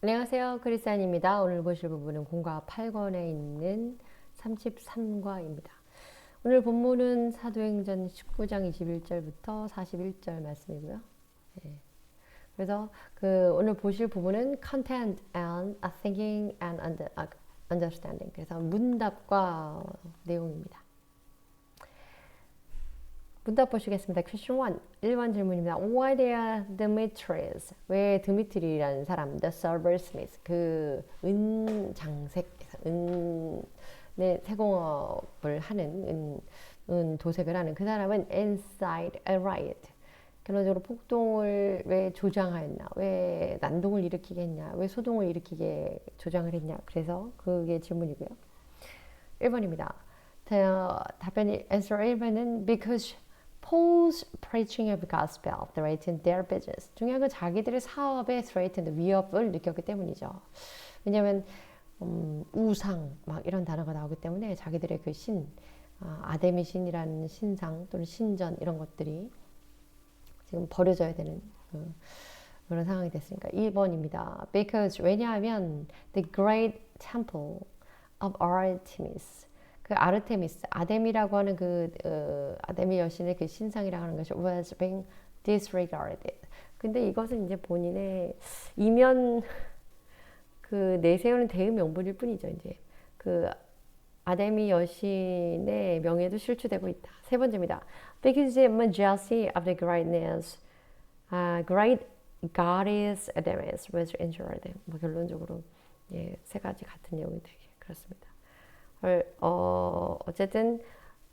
안녕하세요. 크리스안입니다. 오늘 보실 부분은 공과 8권에 있는 33과입니다. 오늘 본문은 사도행전 19장 21절부터 41절 말씀이고요. 네. 그래서 오늘 보실 부분은 content and thinking and understanding. 그래서 문답과 내용입니다. 문답 보시겠습니다. Question 1. 1번 질문입니다. Why they are Demetrius? 왜 드미트리라는 사람, the silversmith, 그 은장색, 은의 세공업을 하는, 도색을 하는 그 사람은 inside a riot. 결론적으로 폭동을 왜 조장하였나? 왜 난동을 일으키게 했냐? 왜 소동을 일으키게 조장을 했냐? 그래서 그게 질문이고요. 1번입니다. 답변이 answer 1번은 because Paul's preaching of gospel threatened their business. 중요한 건 자기들의 사업에 threatened, 위협을 느꼈기 때문이죠. 왜냐하면 우상 막 이런 단어가 나오기 때문에 자기들의 그 아데미 신이라는 신상 또는 신전 이런 것들이 지금 버려져야 되는 그런 상황이 됐으니까 2번입니다. Because 왜냐하면 the great temple of Artemis 그 아르테미스, 아데미라고 하는 아데미 여신의 그 신상이라고 하는 것이 was being disregarded. 근데 이것은 이제 본인의 이면 내세우는 대의 명분일 뿐이죠. 이제 아데미 여신의 명예도 실추되고 있다. 세 번째입니다. Because the majesty of the greatness, great goddess Artemis was injured. 결론적으로 세 가지 같은 내용이 되게 그렇습니다. 어쨌든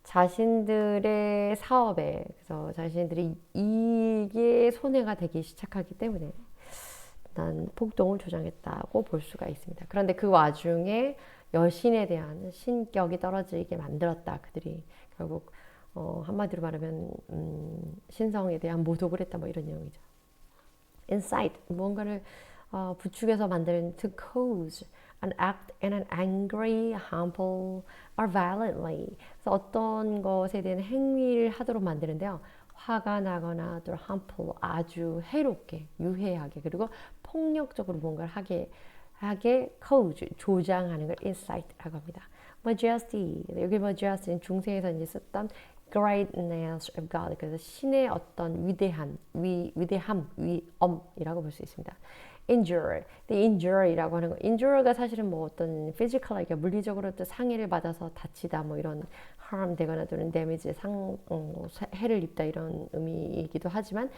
자신들의 사업에 그래서 자신들의 이익에 손해가 되기 시작하기 때문에 난 폭동을 조장했다고 볼 수가 있습니다. 그런데 그 와중에 여신에 대한 신격이 떨어지게 만들었다. 그들이 결국 한마디로 말하면 신성에 대한 모독을 했다. 뭐 이런 내용이죠. Incite 무언가를 부추겨서 만드는 to cause an act in an angry, harmful, or violently. 그래서 어떤 것에 대한 행위를 하도록 만드는데요. 화가 나거나 또 harmful, 아주 해롭게, 유해하게 그리고 폭력적으로 뭔가를 하게 cause, 조장하는 걸 incite라고 합니다. majesty, 여기 majesty는 중세에서 이제 썼던 greatness of God, 그래서 신의 어떤 위대함, 위엄이라고 볼 수 있습니다. injure, the injury라고 하는 거, injure가 사실은 뭐 어떤 physical하게 물리적으로 또 상해를 받아서 다치다 뭐 이런 harm 되거나 또는 damage 해를 입다 이런 의미이기도 하지만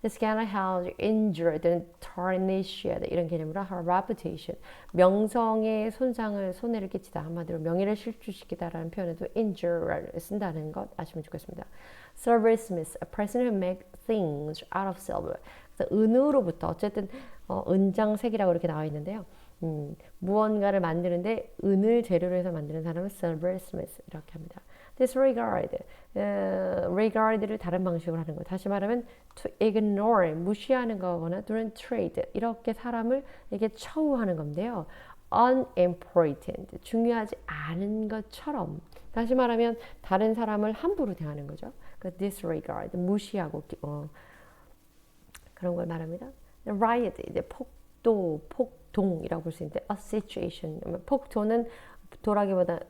this can have injured 또는 tarnished 이런 개념으로 her reputation 명성의 손해를 끼치다 한마디로 명예를 실추시키다라는 표현에도 injure를 쓴다는 것 아시면 좋겠습니다. silversmith, a person who makes things out of silver. 그래서 은으로부터 어쨌든 은장색이라고 이렇게 나와 있는데요. 무언가를 만드는데 은을 재료로 해서 만드는 사람은 silversmith 이렇게 합니다. disregard, regard를 다른 방식으로 하는 거. 다시 말하면 to ignore, 무시하는 거거나 또는 treat, 이렇게 사람을 이렇게 처우하는 건데요. unimportant, 중요하지 않은 것처럼. 다시 말하면 다른 사람을 함부로 대하는 거죠. disregard, 무시하고 그런 걸 말합니다. riot, 이제 폭동이라고 볼 수 있는데 a situation, 폭도는 도라기보다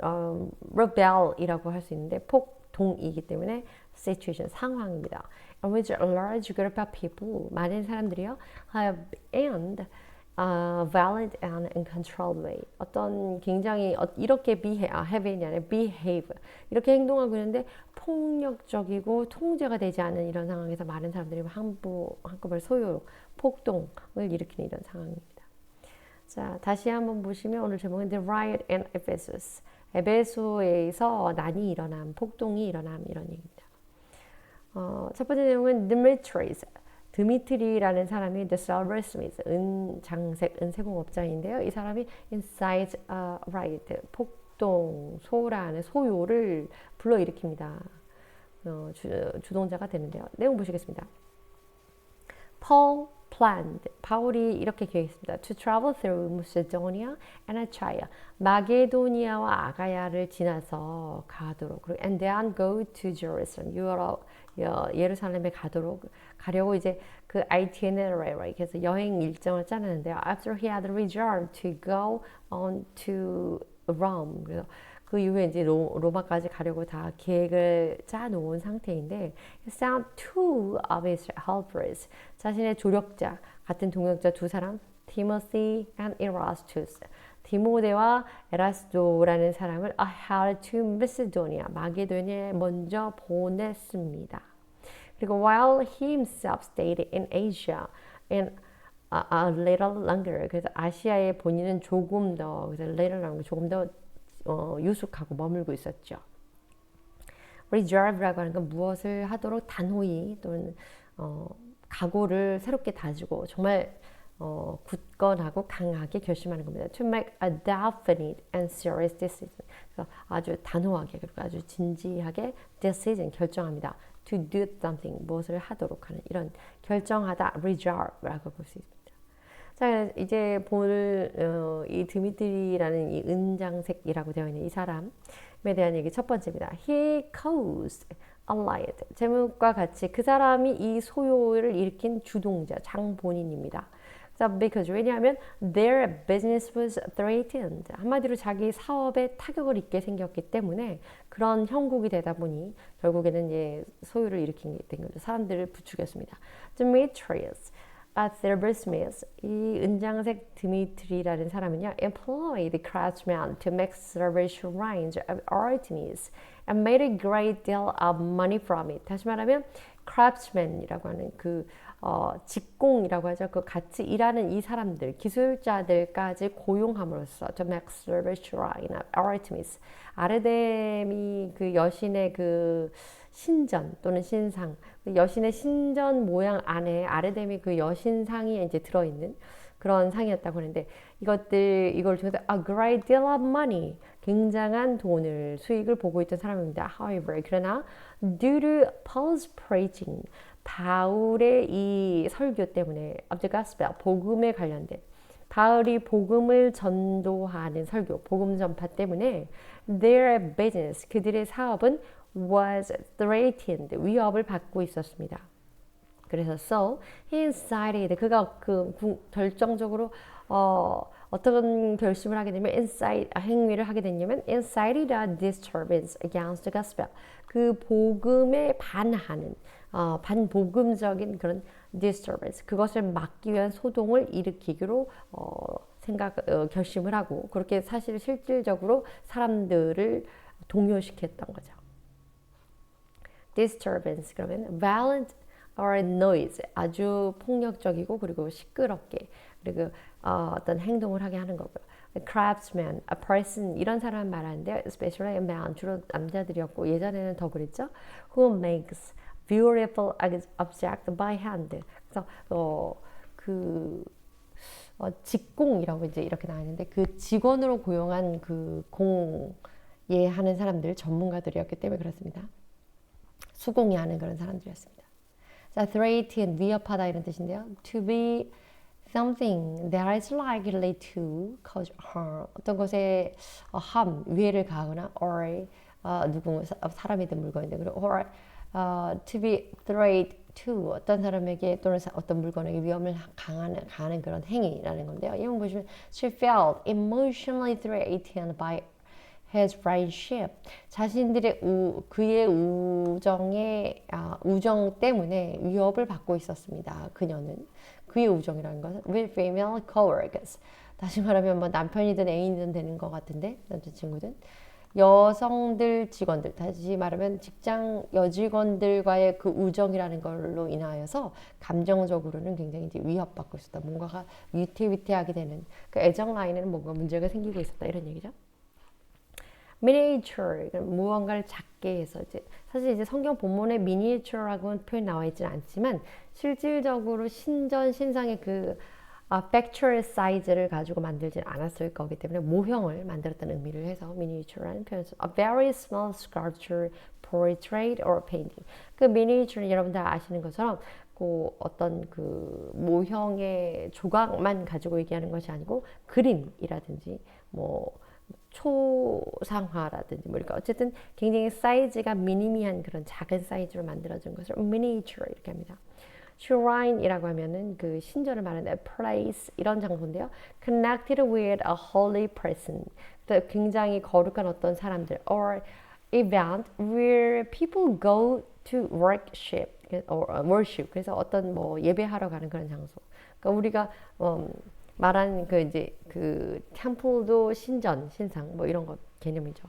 rebel이라고 할 수 있는데 폭동이기 때문에 situation, 상황입니다. In which a large group of people, 많은 사람들이요, have and violent and uncontrolled way. 어떤 굉장히 이렇게 have이 아니라 behave. 이렇게 행동하고 있는데 폭력적이고 통제가 되지 않은 이런 상황에서 많은 사람들이 한꺼번에 폭동을 일으키는 이런 상황입니다. 자, 다시 한번 보시면 오늘 제목은 The Riot in Ephesus. 에베소에서 난이 일어남, 폭동이 일어남 이런 얘기입니다. 첫 번째 내용은 Demetrius. 드미트리라는 사람이 The Silversmith, 은세공업자인데요. 이 사람이 Incite a Riot, 폭동, 소란, 소요를 불러일으킵니다. 주동자가 되는데요. 내용 보시겠습니다. Paul planned. 바울이 이렇게 계획했습니다. To travel through Macedonia and Achaia. 마게도니아와 아가야를 지나서 가도록. And then go to Jerusalem. 예루살렘에 가려고 이제 그 itinerary, 그래서 여행 일정을 짜는데요. After he had resolved to go on to Rome. 그래서 그 이후에 이제 로마까지 가려고 다 계획을 짜놓은 상태인데, he sent two of his helpers, 자신의 조력자, 같은 동역자 두 사람, Timothy and Erastus. 디모데와 에라스도라는 사람을 ahead to Macedonia, 마게도니아에 먼저 보냈습니다. 그리고 while he himself stayed in Asia and a little longer, 그래서 아시아에 본인은 조금 더, 그래서 little longer, 조금 더 유숙하고 머물고 있었죠. reserve라고 하는 건 무엇을 하도록 단호히 또는 각오를 새롭게 다지고 정말 굳건하고 강하게 결심하는 겁니다. To make a definite and serious decision. 그래서 아주 단호하게 그리고 아주 진지하게 decision 결정합니다. To do something, 무엇을 하도록 하는 이런 결정하다, resolve라고 볼 수 있습니다. 자, 이제 볼 이 드미트리라는 이 은장색이라고 되어 있는 이 사람에 대한 얘기 첫 번째입니다. He caused a riot. 제목과 같이 그 사람이 이 소요를 일으킨 주동자, 장본인입니다. Because 왜냐하면 their business was threatened. 한마디로 자기 사업에 타격을 입게 생겼기 때문에 그런 형국이 되다 보니 결국에는 이제 소요를 일으킨 게 된 거죠. 사람들을 부추겼습니다. Demetrius, silversmith, 이 은장색 드미트리라는 사람은요, employed craftsmen to make silver shrines of Artemis and made a great deal of money from it. 다시 말하면 craftsman이라고 하는 그 직공이라고 하죠. 그 같이 일하는 이 사람들, 기술자들까지 고용함으로써 to make silver shrine of Artemis, 아르데미 그 여신의 그 신전 또는 신상, 여신의 신전 모양 안에 아르데미 그 여신상이 이제 들어있는 그런 상이었다고 하는데, 이걸 통해서 a great deal of money, 굉장한 돈을, 수익을 보고 있던 사람입니다. However, 그러나 due to Paul's preaching, 바울의 이 설교 때문에 of the gospel, 복음에 관련된 바울이 복음을 전도하는 설교, 복음 전파 때문에 their business, 그들의 사업은 was threatened, 위협을 받고 있었습니다. 그래서 so he incited, 그가 결정적으로 어떤 결심을 하게 되면 행위를 하게 되냐면 incited a disturbance against the gospel, 그 복음에 반하는 반복음적인 그런 disturbance, 그것을 막기 위한 소동을 일으키기로 결심을 하고, 그렇게 사실 실질적으로 사람들을 동요시켰던 거죠. disturbance 그러면 violent or noise, 아주 폭력적이고 그리고 시끄럽게, 그리고 어떤 행동을 하게 하는 거고요. craftsman, a person, 이런 사람 말하는데 especially a man, 주로 남자들이었고 예전에는 더 그랬죠. who makes beautiful object by hand. 그래서 직공이라고 이제 이렇게 나왔는데, 그 직원으로 고용한 그 공예 하는 사람들, 전문가들이었기 때문에 그렇습니다. 수공예 하는 그런 사람들이었습니다. 자, threaten, 위협하다 이런 뜻인데요. To be something that is likely to cause harm, 어떤 것에 위해를 가하거나 or 사람이든 물건이든, 그리고 or to be threat to, 어떤 사람에게 또는 어떤 물건에게 위험을 가하는 그런 행위라는 건데요. 이런 보시면 she felt emotionally threatened by his friendship. 자신들의 그의 우정 때문에 위협을 받고 있었습니다. 그녀는 그의 우정이라는 것은 with female coworkers. 다시 말하면 뭐 남편이든 애인이든 되는 것 같은데, 남자친구든 여성들 직원들, 다시 말하면 직장 여직원들과의 그 우정이라는 걸로 인하여서 감정적으로는 굉장히 이제 위협받고 있었다. 뭔가가 위태위태하게 되는 그 애정 라인에는 뭔가 문제가 생기고 있었다, 이런 얘기죠. miniature, 무언가를 작게 해서, 사실 이제 성경 본문에 miniature라고는 표현 나와 있지는 않지만 실질적으로 신상의 그 factual size를 가지고 만들지는 않았을 거기 때문에 모형을 만들었다는 의미를 해서 miniature라는 표현을 써요. A very small sculpture, portrait or painting. 그 miniature는 여러분 다 아시는 것처럼 그 어떤 그 모형의 조각만 가지고 얘기하는 것이 아니고 그림이라든지 뭐 초상화라든지 뭐 그러니까 어쨌든 굉장히 사이즈가 미니미한 그런 작은 사이즈로 만들어진 것을 miniature 이렇게 합니다. shrine이라고 하면은 그 신전을 말하는 a place 이런 장소인데요. connected with a holy person. 굉장히 거룩한 어떤 사람들 or event where people go to worship or worship. 그래서 어떤 뭐 예배하러 가는 그런 장소. 그러니까 우리가 말하는 그 이제 그 템플도 신전, 신상 뭐 이런 것 개념이죠.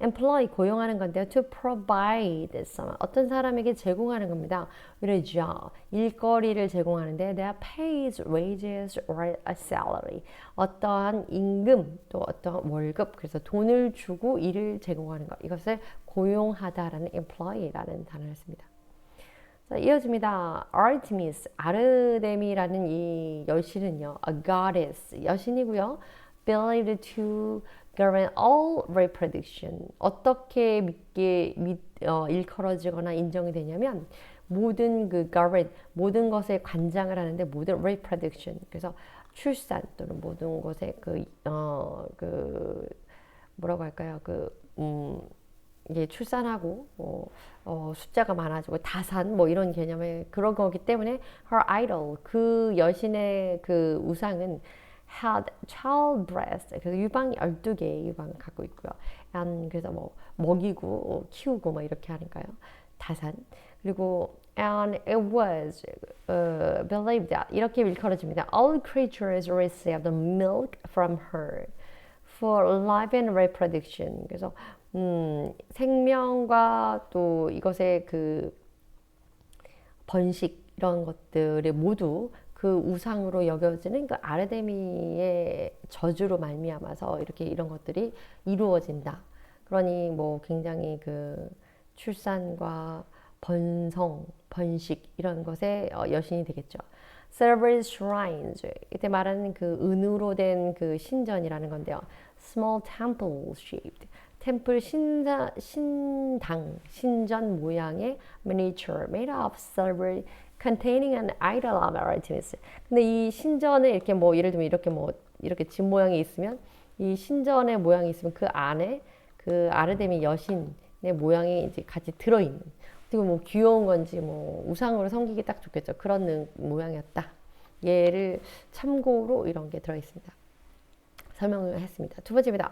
employ 고용하는 건데요. to provide someone 어떤 사람에게 제공하는 겁니다. with a job 일거리를 제공하는데 that pays wages or a salary 어떠한 임금 또 어떠한 월급 그래서 돈을 주고 일을 제공하는 것 이것을 고용하다라는 employ라는 단어를 씁니다. 자, 이어집니다. Artemis 아르데미라는 이 여신은요, a goddess 여신이고요. believed to govern all reproduction 어떻게 일컬어지거나 인정이 되냐면 모든 그 govern 모든 것에 관장을 하는데 모든 reproduction 그래서 출산 또는 모든 것에 그 뭐라고 할까요 이게 출산하고 숫자가 많아지고 다산 뭐 이런 개념의 그런 거기 때문에 her idol 그 여신의 그 우상은 had childbreast 그래서 유방이 12개의 유방을 갖고 있고요. 그래서 뭐 먹이고 키우고 뭐 이렇게 하니까요. 다산 그리고 and it was believed that 이렇게 일컬어집니다. All creatures received milk from her for life and reproduction. 그래서 생명과 또 이것의 그 번식 이런 것들이 모두 그 우상으로 여겨지는 그 아르데미의 저주로 말미암아서 이렇게 이런 것들이 이루어진다. 그러니 뭐 굉장히 그 출산과 번성, 번식 이런 것의 여신이 되겠죠. Several shrines 이때 말하는 그 은으로 된 그 신전이라는 건데요. Small temple shaped 템플 신당 신전 모양의 miniature made of silver containing an idol of Artemis. 근데 이 신전에 이렇게 뭐 예를 들면 이렇게 집 모양이 있으면 이 신전의 모양이 있으면 그 안에 그 아르데미 여신의 모양이 이제 같이 들어있는. 그리고 뭐 귀여운 건지 뭐 우상으로 섬기기 딱 좋겠죠. 그런 모양이었다. 얘를 참고로 이런 게 들어있습니다. 설명을 했습니다. 두 번째입니다.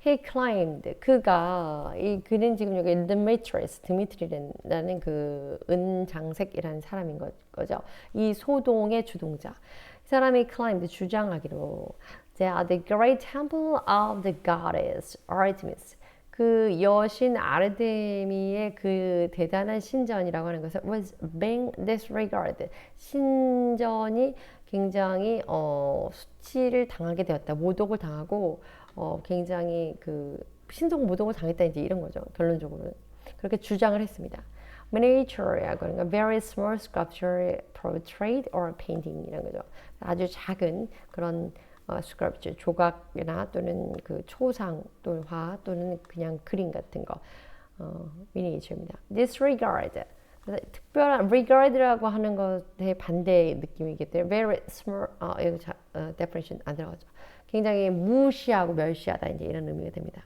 He climbed. 그는 지금 여기 Demetrius, 드미트리라는 그 은장색이라는 사람인 거죠. 이 소동의 주동자. 이 사람이 climbed, 주장하기로. They are the great temple of the goddess Artemis. 그 여신 아르데미의 그 대단한 신전이라고 하는 것은 was being disregarded. 신전이 굉장히 수치를 당하게 되었다. 모독을 당하고 굉장히 그 신성 모독을 당했다 이제 이런 거죠. 결론적으로는 그렇게 주장을 했습니다. Miniature라고 하는 건 very small sculpture, portrait or painting 이런 거죠. 아주 작은 그런 sculpture 조각이나 또는 그 초상 또는 화 또는 그냥 그림 같은 거 miniature입니다. Disregard 그래서 특별한 regard라고 하는 것의 반대의 느낌이기 때문에 very small 이거 definition 안 들어가죠. 굉장히 무시하고 멸시하다 이제 이런 의미가 됩니다.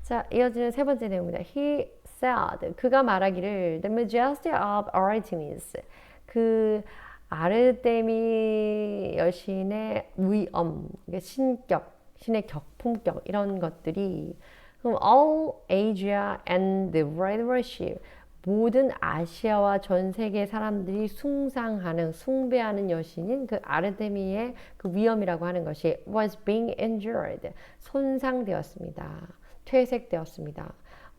자, 이어지는 세 번째 내용입니다. He said 그가 말하기를 the majesty of Artemis 그 아르데미 여신의 위엄, 신격, 신의 격품격 이런 것들이 그럼 all Asia and the world worship 모든 아시아와 전 세계 사람들이 숭배하는 여신인 그 아르데미의 그 위엄이라고 하는 것이 was being injured, 손상되었습니다. 퇴색되었습니다.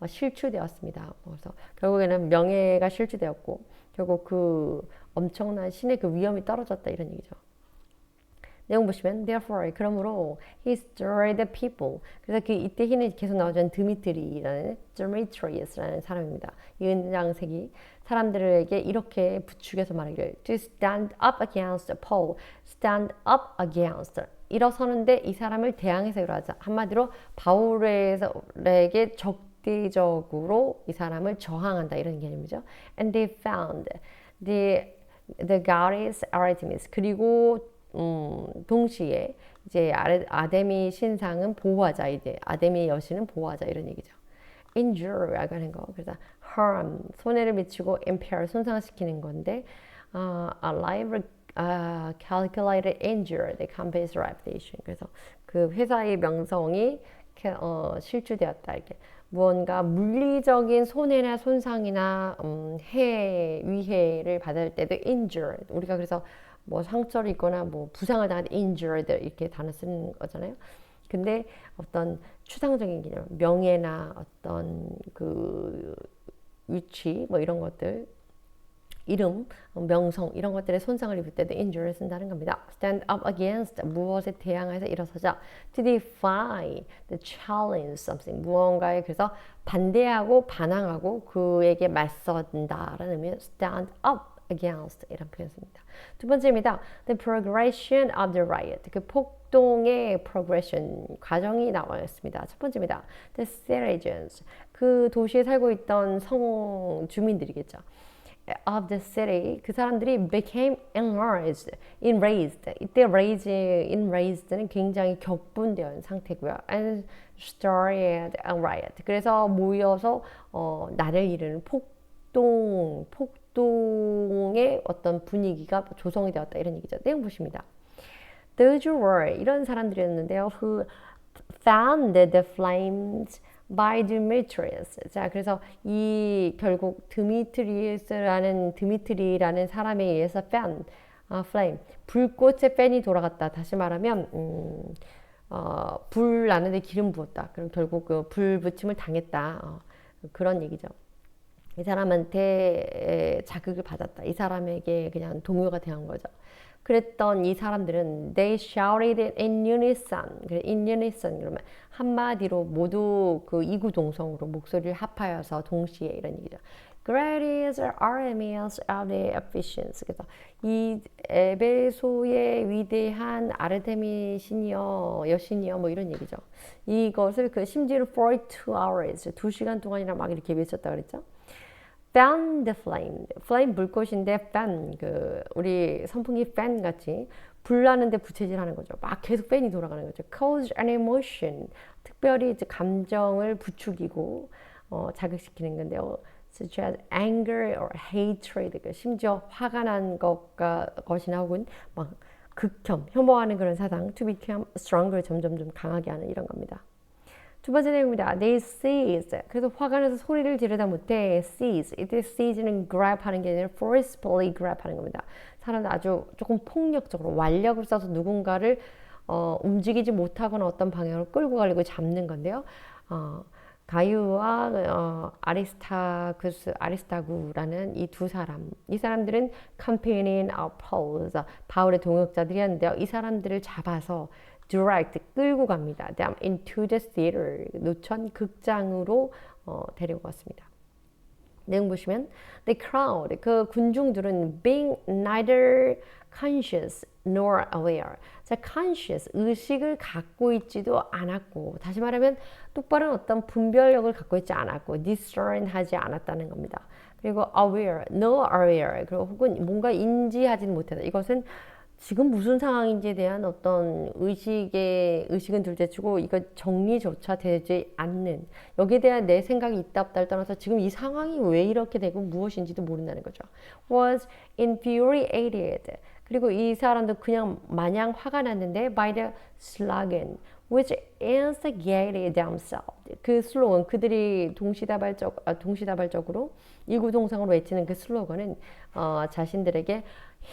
실추되었습니다. 그래서 결국에는 명예가 실추되었고 결국 그 엄청난 신의 그 위엄이 떨어졌다 이런 얘기죠. 내용 보시면 therefore 그러므로 he stirred the people 그래서 그 이때 히는 계속 나오죠. Demetrius라는 사람입니다. 이 은장색이 사람들에게 이렇게 부추겨서 말하기를 to stand up against Paul stand up against 일어서는데 이 사람을 대항해서 일어나자 한마디로 바울에게 적대적으로 이 사람을 저항한다 이런 개념이죠. And they found the goddess Artemis. 그리고 동시에 이제 아데미 신상은 보호하자, 이제 아데미 여신은 보호하자 이런 얘기죠. injure라고 하는 거. 그래서 harm 손해를 미치고 impair 손상시키는 건데 a live calculated injury that company's reputation. 그래서 그 회사의 명성이 실추되었다 이렇게. 무언가 물리적인 손해나 손상이나 위해를 받을 때도 injured. 우리가 그래서 뭐 상처를 입거나 뭐 부상을 당할 때 injured 이렇게 단어 쓰는 거잖아요. 근데 어떤 추상적인 개념, 명예나 어떤 그 위치 뭐 이런 것들, 이름, 명성 이런 것들에 손상을 입을 때도 injury를 쓴다는 겁니다. Stand up against 무엇에 대항해서 일어서자. To defy, the challenge something 무언가에 그래서 반대하고 반항하고 그에게 맞선다라는 의미의 stand up against 이런 표현 씁니다. 두 번째입니다. The progression of the riot. 그 폭동의 progression 과정이 나와 있습니다. 첫 번째입니다. The citizens. 그 도시에 살고 있던 주민들이겠죠. of the city 그 사람들이 became enraged. 이때 enraged는 굉장히 격분된 상태고요. and started a riot. 그래서 모여서 나를 이루는 폭동의 어떤 분위기가 조성이 되었다 이런 얘기죠. 내용 보십니다. Those were 이런 사람들이었는데요. who found the flames by Demetrius. 자, 그래서 이 결국 드미트리라는 사람에 의해서 flame, 불꽃의 팬이 돌아갔다. 다시 말하면 불 나는데 기름 부었다. 그럼 결국 그 불붙임을 당했다. 그런 얘기죠. 이 사람한테 자극을 받았다. 이 사람에게 그냥 동요가 되는 거죠. 그랬던 이 사람들은 they shouted in unison. in unison 그러면 한마디로 모두 그 이구동성으로 목소리를 합하여서 동시에 이런 얘기죠. Great is Artemis of the Ephesians. 그래서 이 에베소의 위대한 아르테미 여신이여 뭐 이런 얘기죠. 이것을 그 심지어 42 hours 2시간 동안이나 막 이렇게 외쳤다 그랬죠. fan the flame. flame 불꽃인데 fan 그 우리 선풍기 fan 같이 불나는데 부채질하는 거죠. 막 계속 팬이 돌아가는 거죠. cause an emotion. 특별히 이제 감정을 부추기고 자극시키는 건데요. such as anger or hatred. 심지어 화가 난 것이나 혹은 막 극혐, 혐오하는 그런 사상. to become stronger. 점점 강하게 하는 이런 겁니다. 두 번째 내용입니다. They seized. 그래서 화가 나서 소리를 지르다 못해 seize. 이때 seize는 grab 하는 게 아니라 forcefully grab 하는 겁니다. 사람들 아주 조금 폭력적으로 완력을 써서 누군가를 움직이지 못하거나 어떤 방향으로 끌고 가려고 잡는 건데요. 가이오와 아리스타구라는 이 두 사람. 이 사람들은 companion of Paul. 바울의 동역자들이었는데요. 이 사람들을 잡아서 direct 끌고 갑니다. into the theater 노천 극장으로 데리고 갔습니다. 내용 보시면 the crowd 그 군중들은 being neither conscious nor aware. 자, conscious 의식을 갖고 있지도 않았고 다시 말하면 똑바른 어떤 분별력을 갖고 있지 않았고 discern하지 않았다는 겁니다. 그리고 aware, no aware 그리고 혹은 뭔가 인지하지는 못하다. 이것은 지금 무슨 상황인지에 대한 어떤 의식은 둘째치고 이거 정리조차 되지 않는 여기에 대한 내 생각이 있다 없다를 떠나서 지금 이 상황이 왜 이렇게 되고 무엇인지도 모른다는 거죠. was infuriated. 그리고 이 사람도 그냥 마냥 화가 났는데 by the slogan which instigated themselves. 그 슬로건 그들이 동시다발적으로 이구동성으로 외치는 그 슬로건은 자신들에게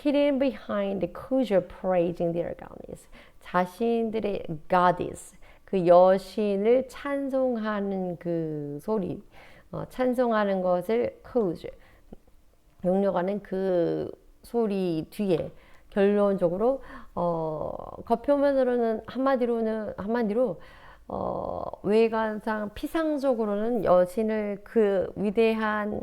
hidden behind the casual praising their goddess. 자신들의 goddess, 그 여신을 찬송하는 그 소리, 찬송하는 것을 cause, 용력하는 그 소리 뒤에 결론적으로 겉표면으로는 한마디로 외관상 피상적으로는 여신을 그 위대한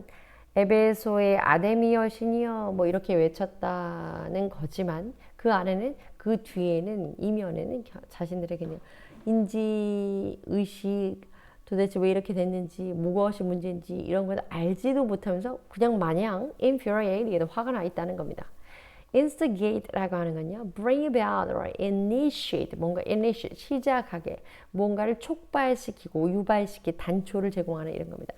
에베소의 아데미 여신이여 뭐 이렇게 외쳤다는 거지만 그 안에는 그 뒤에는 이면에는 자신들의 그냥 인지 의식 도대체 왜 이렇게 됐는지, 무엇이 문제인지 이런 걸 알지도 못하면서 그냥 마냥 infuriated, 화가 나 있다는 겁니다. instigate라고 하는 건요, bring about or initiate, 뭔가 initiate, 시작하게, 뭔가를 촉발시키고 유발시키 단초를 제공하는 이런 겁니다.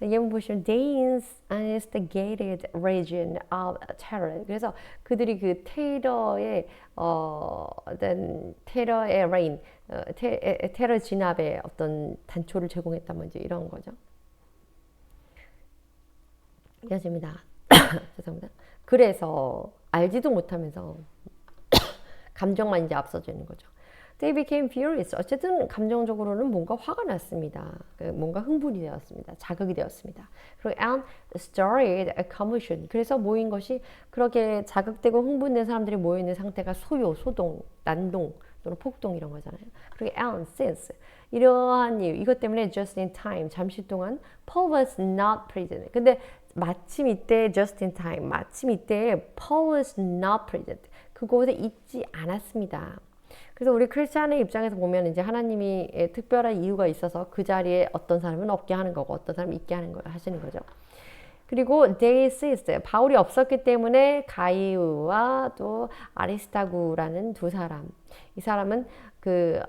예문 보시면 they instigated region of terror. 그래서 그들이 그 테러의 어떤 테러의 reign, 테러 진압의 어떤 단초를 제공했단 말이죠. 이런 거죠. 이어집니다. 죄송합니다. 그래서 알지도 못하면서 감정만 이제 앞서져 있는 거죠. They became furious. 어쨌든 감정적으로는 뭔가 화가 났습니다. 뭔가 흥분이 되었습니다. 자극이 되었습니다. 그리고 and started a commotion. 그래서 모인 것이 그렇게 자극되고 흥분된 사람들이 모여있는 상태가 소요, 소동, 난동 또는 폭동 이런 거잖아요. 그리고 and since 이러한 이유, 이것 때문에 just in time, 잠시 동안 Paul was not present. 근데 마침 이때 just in time, 마침 이때 Paul was not present. 그곳에 있지 않았습니다. 그래서 우리 크리스찬의 입장에서 보면 이제 하나님이 특별한 이유가 있어서 그 자리에 어떤 사람은 없게 하는 거고 어떤 사람은 있게 하는 거 하시는 거죠. 그리고 they ceased. 바울이 없었기 때문에 가이우와 또 아리스타구라는 두 사람. 이 사람은 그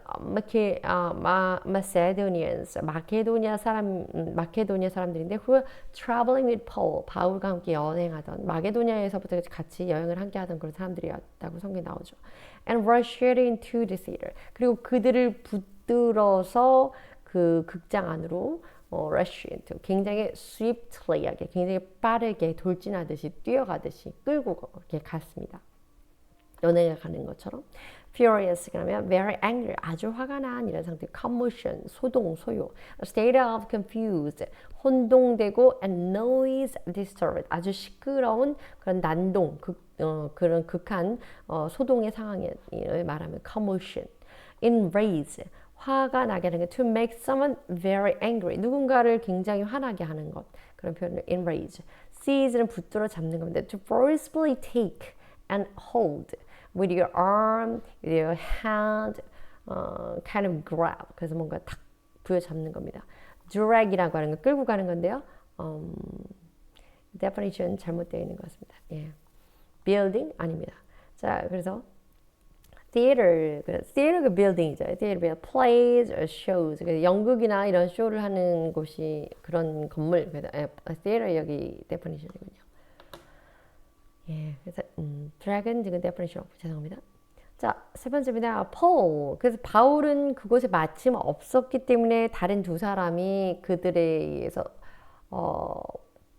마케도니안스 마케도니아 사람들인데 그 traveling with Paul 바울과 함께 여행하던 마게도니아에서부터 같이 여행을 함께 하던 그런 사람들이었다고 성경에 나오죠. And rushed into the theater. 그리고 그들을 붙들어서 그 극장 안으로 rush into 굉장히 swiftly하게 굉장히 빠르게 돌진하듯이 뛰어가듯이 끌고 이렇게 갔습니다. 연애가 가는 것처럼 furious 그러면 very angry 아주 화가 난 이런 상태 commotion 소동 소요 a state of confused 혼동되고 and noise disturbed 아주 시끄러운 그런 난동 그런 극한 소동의 상황을 말하면 commotion enrage 화가 나게 하는 것 to make someone very angry 누군가를 굉장히 화나게 하는 것 그런 표현을 enrage seize는 붙들어 잡는 겁니다 to forcibly take and hold with your arm, with your hand, kind of grab. 그래서 뭔가 탁 부여잡는 겁니다. drag이라고 하는 거 끌고 가는 건데요. definition 잘못되어 있는 것 같습니다. 예. building 아닙니다. 자, 그래서 theater 그 building이죠. theater, plays, shows. 연극이나 이런 쇼를 하는 곳이 그런 건물. theater 여기 definition이군요. 예, 그래서 dragon 지금 definition 없고 죄송합니다. 자, 세 번째입니다. Paul. 그래서 바울은 그곳에 마침 없었기 때문에 다른 두 사람이 그들에 의해서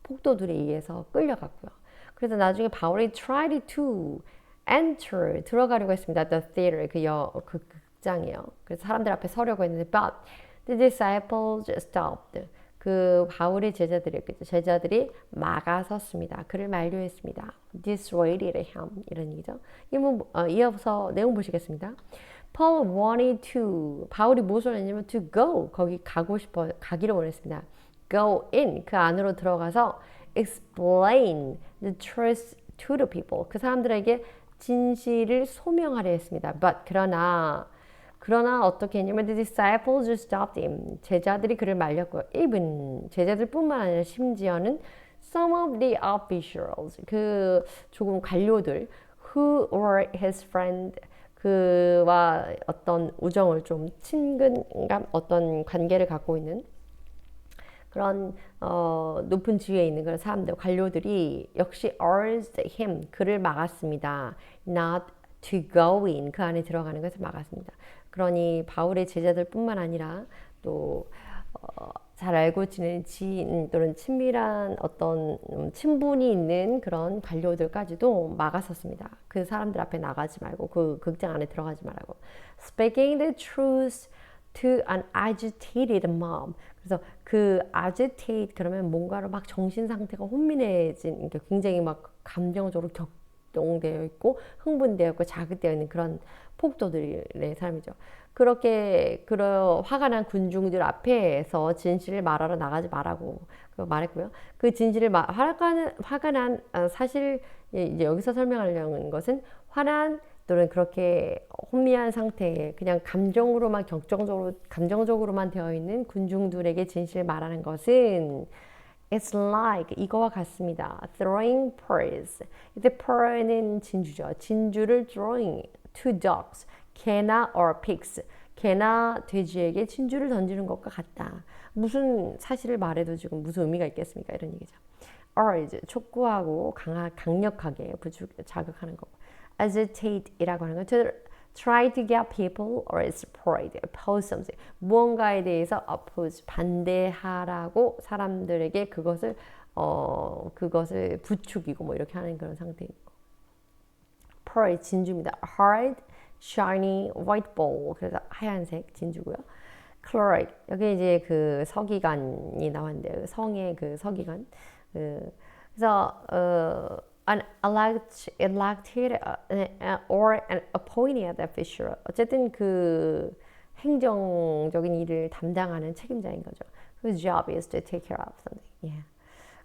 폭도들에 의해서 끌려갔고요. 그래서 나중에 바울이 tried to enter 들어가려고 했습니다. The theater 그 극장이요. 그래서 사람들 앞에 서려고 했는데 but the disciples stopped. 그 바울의 제자들이 막아섰습니다. 그를 만류했습니다. dissuaded him 이런 얘기죠. 이어서 내용 보시겠습니다. Paul wanted to 바울이 무엇을 했냐면 to go 거기 가기를 원했습니다. go in 그 안으로 들어가서 explain the truth to the people 그 사람들에게 진실을 소명하려 했습니다. but 그러나 어떻게 했냐면 the disciples stopped him. 제자들이 그를 말렸고요. even 제자들뿐만 아니라 심지어는 some of the officials 그 조금 관료들 who were his friend 그와 어떤 우정을 좀 친근감 어떤 관계를 갖고 있는 그런 높은 지위에 있는 그런 사람들 관료들이 역시 urged him 그를 막았습니다. not to go in 그 안에 들어가는 것을 막았습니다. 그러니 바울의 제자들뿐만 아니라 또 잘 알고 지내는 지인 또는 친밀한 어떤 친분이 있는 그런 관료들까지도 막았었습니다. 그 사람들 앞에 나가지 말고 그 극장 안에 들어가지 말라고. Speaking the truth to an agitated mob. 그래서 그 agitate 그러면 뭔가로 막 정신 상태가 혼미해진 그러니까 굉장히 막 감정적으로 격동되어 있고 흥분되어 있고 자극되어 있는 그런 폭도들의 삶이죠. 그렇게 화가 난 군중들 앞에서 진실을 말하러 나가지 말라고 말했고요. 그 진실을 화가 난 사실 이제 여기서 설명하려는 것은 화난 또는 그렇게 혼미한 상태에 그냥 감정으로만 감정적으로만 되어 있는 군중들에게 진실을 말하는 것은 It's like 이거와 같습니다. Throwing pearls. 이때 pearl은 진주죠. 진주를 throwing to dogs, 개나 or pigs. 개나 돼지에게 진주를 던지는 것과 같다. 무슨 사실을 말해도 지금 무슨 의미가 있겠습니까? 이런 얘기죠. urge, 촉구하고 강력하게 자극하는 거고. agitate이라고 하는 건 to try to get people or support, oppose something. 무언가에 대해서 oppose, 반대하라고 사람들에게 그것을 부추기고 뭐 이렇게 하는 그런 상태이고. pearl, 진주입니다. hard, shiny, white ball. 그래서 하얀색 진주고요. chloride, 여기 이제 그 서기관이 나왔는데요. 성의 그 서기관. 그래서 an elected or an appointed official. 어쨌든 그 행정적인 일을 담당하는 책임자인 거죠. Whose job is to take care of something. Yeah.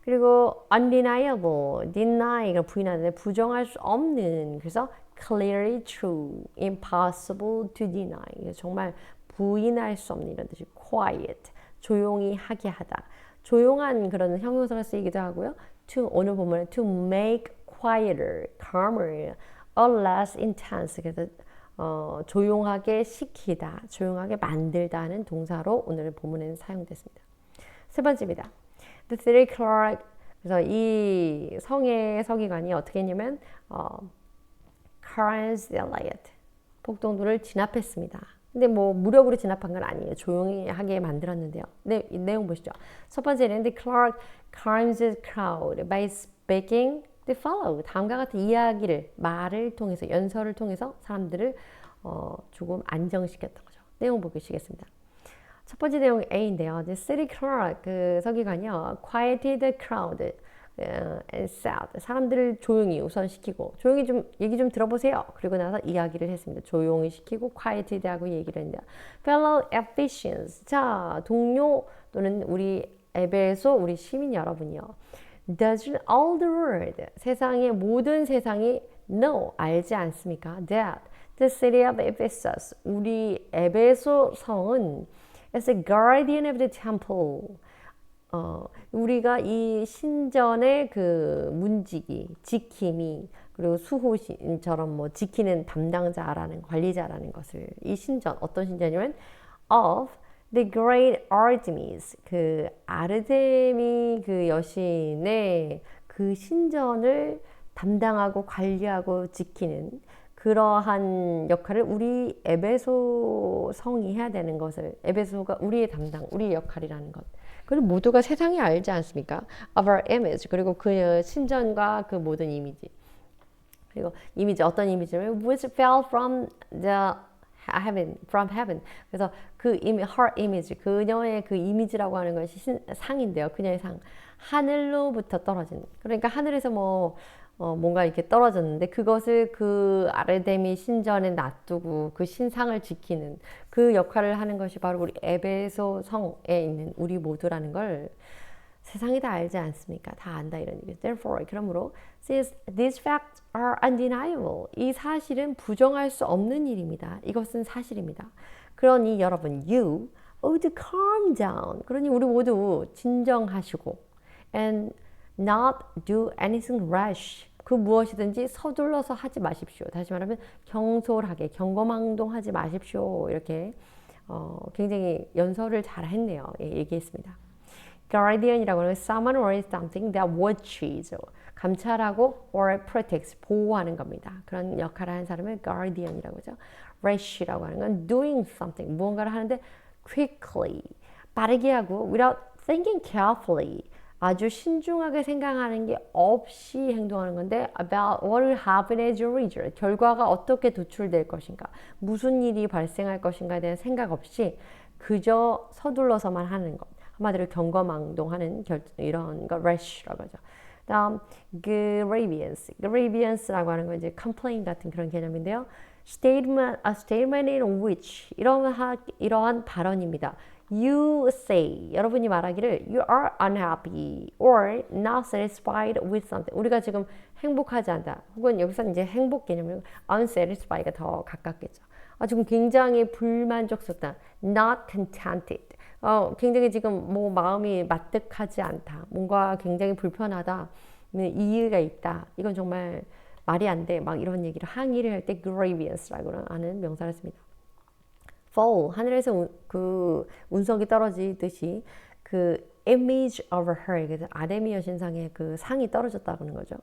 그리고 undeniable, deny, 이걸 부인하는데 부정할 수 없는. 그래서 clearly true, impossible to deny. 정말 부인할 수 없는 이런 뜻이 quiet, 조용히 하게 하다. 조용한 그런 형용사가 쓰이기도 하고요. To, 오늘 보면 to make quieter, calmer, or less intense. 그래서 조용하게 시키다, 조용하게 만들다 하는 동사로 오늘 본문에는 사용됐습니다. 세 번째입니다. The city clerk. 그래서 이 성의 서기관이 어떻게 했냐면 crossed the Elliot, 폭동도를 진압했습니다. 근데 뭐 무력으로 진압한 건 아니에요. 조용히 하게 만들었는데요. 네, 이 내용 보시죠. 첫 번째는 the clerk calms the crowd by speaking the follow. 다음과 같은 이야기를 말을 통해서 연설을 통해서 사람들을 조금 안정시켰던 거죠. 내용 보시겠습니다. 첫 번째 내용 A인데요. The city clerk 그 서기관이요, quieted the crowd and said. 사람들을 조용히 우선 시키고 조용히 좀 얘기 좀 들어보세요. 그리고 나서 이야기를 했습니다. 조용히 시키고 quieted 하고 얘기를 했는데 fellow Ephesians. 자, 동료 또는 우리 에베소 우리 시민 여러분이요. Doesn't all the world, 세상의 모든 세상이 know, 알지 않습니까? That the city of Ephesus, 우리 에베소 성은 as a guardian of the temple, 우리가 이 신전의 그 문지기, 지킴이, 그리고 수호신처럼 뭐 지키는 담당자라는, 관리자라는 것을, 이 신전, 어떤 신전이냐면 of the great Artemis, 그 아르테미 그 여신의 그 신전을 담당하고 관리하고 지키는 그러한 역할을 우리 에베소 성이 해야 되는 것을, 에베소가 우리의 담당, 우리의 역할이라는 것. 그리고 모두가 세상에 알지 않습니까? Of our image. 그리고 그 신전과 그 모든 이미지. 그리고 이미지, 어떤 이미지냐면 which fell from the heaven, from heaven. 그래서 그 her image, 그녀의 그 이미지라고 하는 것이 상인데요. 그녀의 상. 하늘로부터 떨어진. 그러니까 하늘에서 뭔가 이렇게 떨어졌는데 그것을 그 아르데미 신전에 놔두고 그 신상을 지키는 그 역할을 하는 것이 바로 우리 에베소 성에 있는 우리 모두라는 걸 세상이 다 알지 않습니까? 다 안다 이런 얘기죠. Therefore, 그러므로 since these facts are undeniable, 이 사실은 부정할 수 없는 일입니다. 이것은 사실입니다. 그러니 여러분, you ought to calm down. 그러니 우리 모두 진정하시고 and not do anything rash. 그 무엇이든지 서둘러서 하지 마십시오. 다시 말하면 경솔하게, 경거망동하지 마십시오. 이렇게 굉장히 연설을 잘 했네요. 예, 얘기했습니다. Guardian이라고 하는 someone or something that watches, 감찰하고 or protects, 보호하는 겁니다. 그런 역할을 하는 사람을 guardian이라고 하죠. Rash라고 하는 건 doing something, 무언가를 하는데 quickly, 빠르게 하고 without thinking carefully, 아주 신중하게 생각하는 게 없이 행동하는 건데 about what will happen as a result, 결과가 어떻게 도출될 것인가, 무슨 일이 발생할 것인가에 대한 생각 없이 그저 서둘러서만 하는 것. 한마디로 경거망동하는 이런 거 rash라고 하죠. 다음 grievance라고 하는 건 이제 complaint 같은 그런 개념인데요. a statement in which, 이러한 발언입니다. You say, 여러분이 말하기를 you are unhappy or not satisfied with something. 우리가 지금 행복하지 않다. 혹은 여기서 이제 행복 개념을 unsatisfied가 더 가깝겠죠. 지금 굉장히 불만족스럽다. Not contented. 굉장히 지금 뭐 마음이 마뜩하지 않다. 뭔가 굉장히 불편하다. 이유가 있다. 이건 정말 말이 안 돼. 막 이런 얘기를 항의를 할 때 grievance라고 하는 명사를 씁니다. fall 하늘에서 그 운석이 떨어지듯이 그 image of her 그래서 아데미 여신상의 그 상이 떨어졌다고 하는 거죠.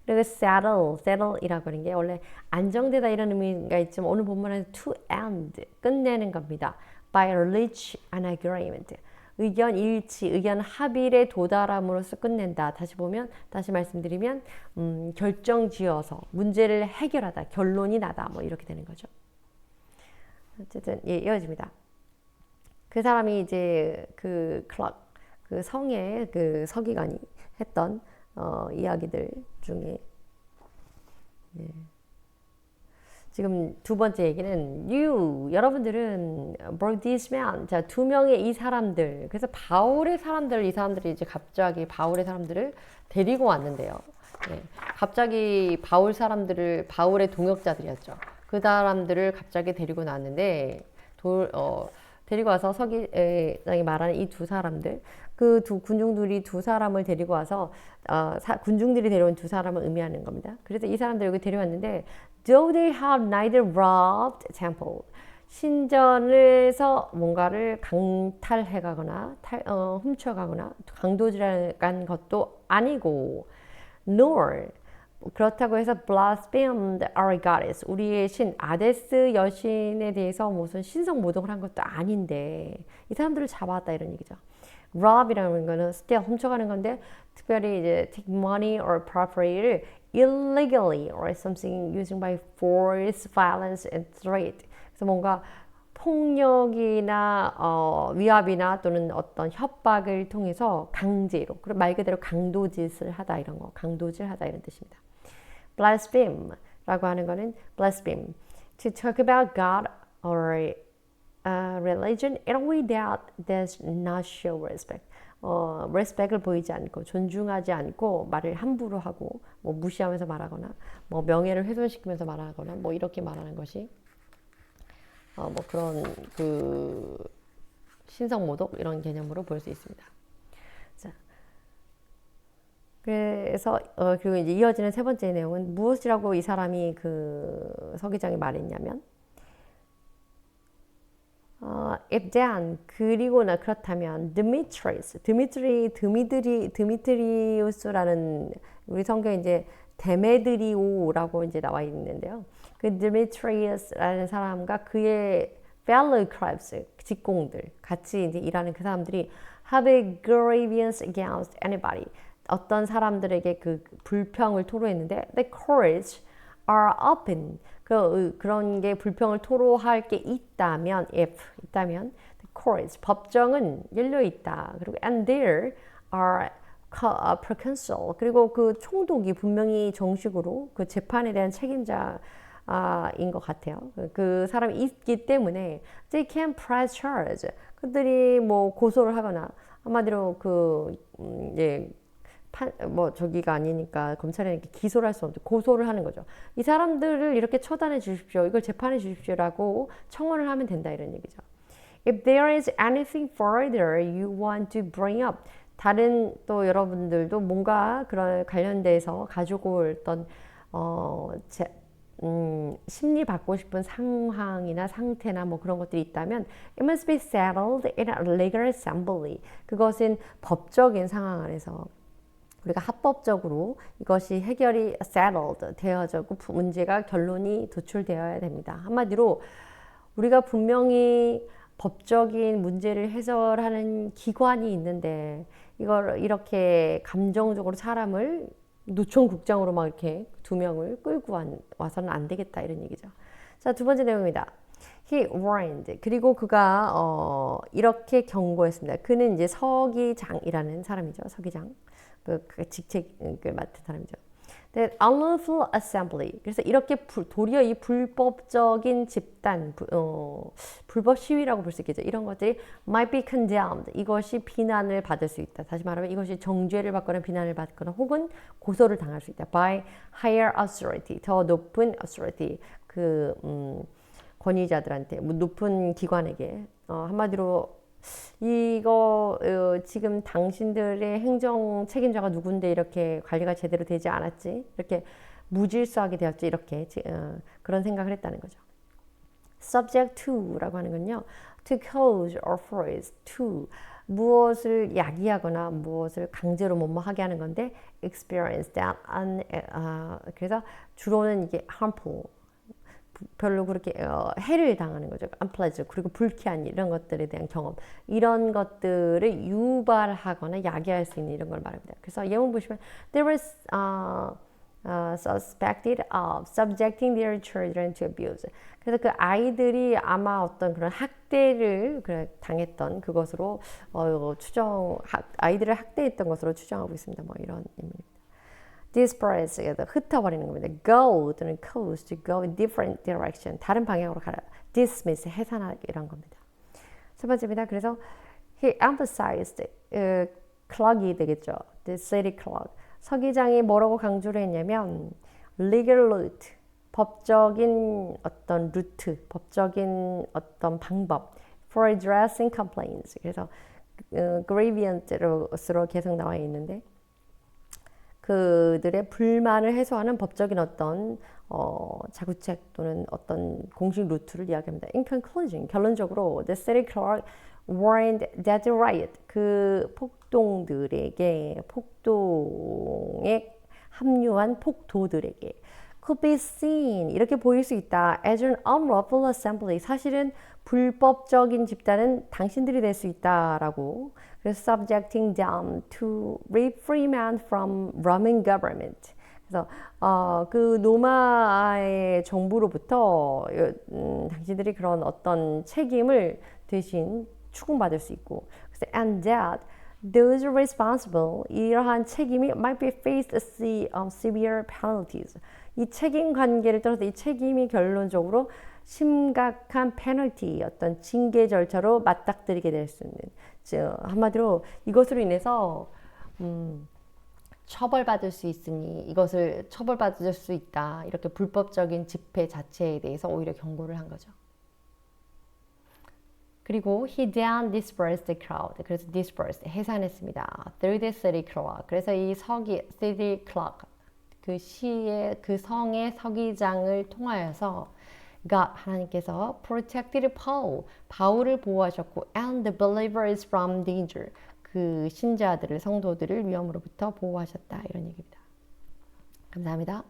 그리고 settle이라고 하는 게 원래 안정되다 이런 의미가 있지만 오늘 본문에서 to end 끝내는 겁니다. by reach an agreement 의견 일치, 의견 합의에 도달함으로써 끝낸다. 다시 말씀드리면 결정지어서 문제를 해결하다, 결론이 나다 뭐 이렇게 되는 거죠. 어쨌든 이어집니다. 그 사람이 이제 그 성의 그 서기관이 했던 이야기들 중에 지금 두 번째 얘기는 여러분들은 brought these men 자, 두 명의 이 사람들 그래서 바울의 사람들 이 사람들이 이제 갑자기 바울의 사람들을 데리고 왔는데요. 갑자기 바울의 동역자들이었죠. 그 사람들을 갑자기 데리고 나왔는데 데리고 와서 서기장이 말하는 이 두 사람들 그 두 군중들이 두 사람을 데리고 와서 군중들이 데려온 두 사람을 의미하는 겁니다. 그래서 이 사람들 여기 데려왔는데 though they have neither robbed temple 신전에서 뭔가를 강탈해가거나 훔쳐가거나 강도질한 것도 아니고 nor 그렇다고 해서 blasphemed our goddess 우리의 신 아데스 여신에 대해서 무슨 신성 모독을 한 것도 아닌데 이 사람들을 잡아왔다 이런 얘기죠. rob이라는 거는 steal 훔쳐가는 건데 특별히 이제 take money or property를 illegally or something using by force, violence and threat 그래서 뭔가 폭력이나 위압이나 또는 어떤 협박을 통해서 강제로 그리고 말 그대로 강도짓을 하다 이런 거 강도질하다 이런 뜻입니다. blaspheme라고 하는 거는 blaspheme to talk about God or religion in a way that does not show respect. respect을 보이지 않고 존중하지 않고 말을 함부로 하고 뭐 무시하면서 말하거나 뭐 명예를 훼손시키면서 말하거나 뭐 이렇게 말하는 것이 뭐 그런 그 신성 모독 이런 개념으로 볼 수 있습니다. 자, 그래서 그리고 이제 이어지는 세 번째 내용은 무엇이라고 이 사람이 그 서기장이 말했냐면 if then 그리고나 그렇다면 드미트리우스라는 우리 성경에 이제 데메드리오라고 이제 나와 있는데요. 그 드미트리우스라는 사람과 그의 fellow cribs 직공들 같이 이제 일하는 그 사람들이 have a grievance against anybody 어떤 사람들에게 그 불평을 토로했는데 the courts are open 그런 게 불평을 토로할 게 있다면 있다면 the courts 법정은 열려 있다. 그리고 and there are proconsul 그리고 그 총독이 분명히 정식으로 그 재판에 대한 책임자인 것 같아요. 그 사람이 있기 때문에 they can press charge 그들이 뭐 고소를 하거나 한마디로 그 이제 뭐 저기가 아니니까 검찰에 기소를 할 수 없죠. 고소를 하는 거죠. 이 사람들을 이렇게 처단해 주십시오. 이걸 재판해 주십시오라고 청원을 하면 된다 이런 얘기죠. If there is anything further you want to bring up 다른 또 여러분들도 뭔가 그런 관련돼서 가지고 올던 심리 받고 싶은 상황이나 상태나 뭐 그런 것들이 있다면 it must be settled in a legal assembly 그것은 법적인 상황 안에서 우리가 합법적으로 이것이 해결이 settled 되어지고 문제가 결론이 도출되어야 됩니다. 한마디로 우리가 분명히 법적인 문제를 해결하는 기관이 있는데 이걸 이렇게 감정적으로 사람을 노총국장으로 막 이렇게 두 명을 끌고 와서는 안 되겠다 이런 얘기죠. 자, 두 번째 내용입니다. He warned. 그리고 그가 이렇게 경고했습니다. 그는 이제 서기장이라는 사람이죠. 서기장. 그 직책을 맡은 사람이죠. That unlawful assembly. 그래서 이렇게 도리어 이 불법적인 집단, 불법 시위라고 볼 수 있겠죠. 이런 것들이 might be condemned. 이것이 비난을 받을 수 있다. 다시 말하면 이것이 정죄를 받거나 비난을 받거나 혹은 고소를 당할 수 있다. By higher authority. 더 높은 authority. 권위자들한테, 높은 기관에게. 한마디로 이거 지금 당신들의 행정 책임자가 누군데 이렇게 관리가 제대로 되지 않았지? 이렇게 무질서하게 되었지? 이렇게 그런 생각을 했다는 거죠. subject to라고 하는 건요. to cause or force to 무엇을 야기하거나 무엇을 강제로 뭐뭐하게 하는 건데 experience that 그래서 주로는 이게 harmful 별로 그렇게 해를 당하는 거죠. unpleasant 그리고 불쾌한 이런 것들에 대한 경험 이런 것들을 유발하거나 야기할 수 있는 이런 걸 말합니다. 그래서 예문 보시면 there was suspected of subjecting their children to abuse. 그래서 그 아이들이 아마 어떤 그런 학대를 당했던 그것으로 아이들을 학대했던 것으로 추정하고 있습니다. 뭐 이런 의미입니다. disperse, 흩어버리는 겁니다. go 또는 cause, to go in different direction, 다른 방향으로 가라. dismiss, 해산하기 이런 겁니다. 첫 번째입니다. 그래서 he emphasized, clock이 되겠죠. the city clock. 서기장이 뭐라고 강조를 했냐면 legal route, 법적인 어떤 루트, 법적인 어떤 방법 for addressing complaints. 그래서 grievance로 계속 나와 있는데 그들의 불만을 해소하는 법적인 어떤 자구책 또는 어떤 공식 루트를 이야기합니다. In conclusion, 결론적으로 the city clerk warned that the riot, 그 폭동에 합류한 폭도들에게 could be seen, 이렇게 보일 수 있다. as an unlawful assembly, 사실은 불법적인 집단은 당신들이 될 수 있다라고. 그래서 subjecting them to reprimand from Roman government. 그래서 그 로마의 정부로부터 당신들이 그런 어떤 책임을 대신 추궁받을 수 있고. 그래서 and that those responsible, 이러한 책임이 might be faced severe penalties. 이 책임 관계를 떠나서 이 책임이 결론적으로 심각한 페널티, 어떤 징계 절차로 맞닥뜨리게 될 수 있는, 즉 한마디로 이것으로 인해서 처벌받을 수 있으니 이것을 처벌받을 수 있다. 이렇게 불법적인 집회 자체에 대해서 오히려 경고를 한 거죠. 그리고 he then dispersed the crowd. 그래서 dispersed, 해산했습니다. through the city clock. 그래서 이 city clock, 그 시의 그 성의 서기장을 통하여서 God, 하나님께서 protected Paul, 바울을 보호하셨고 and the believers from danger, 그 신자들을, 성도들을 위험으로부터 보호하셨다. 이런 얘기입니다. 감사합니다.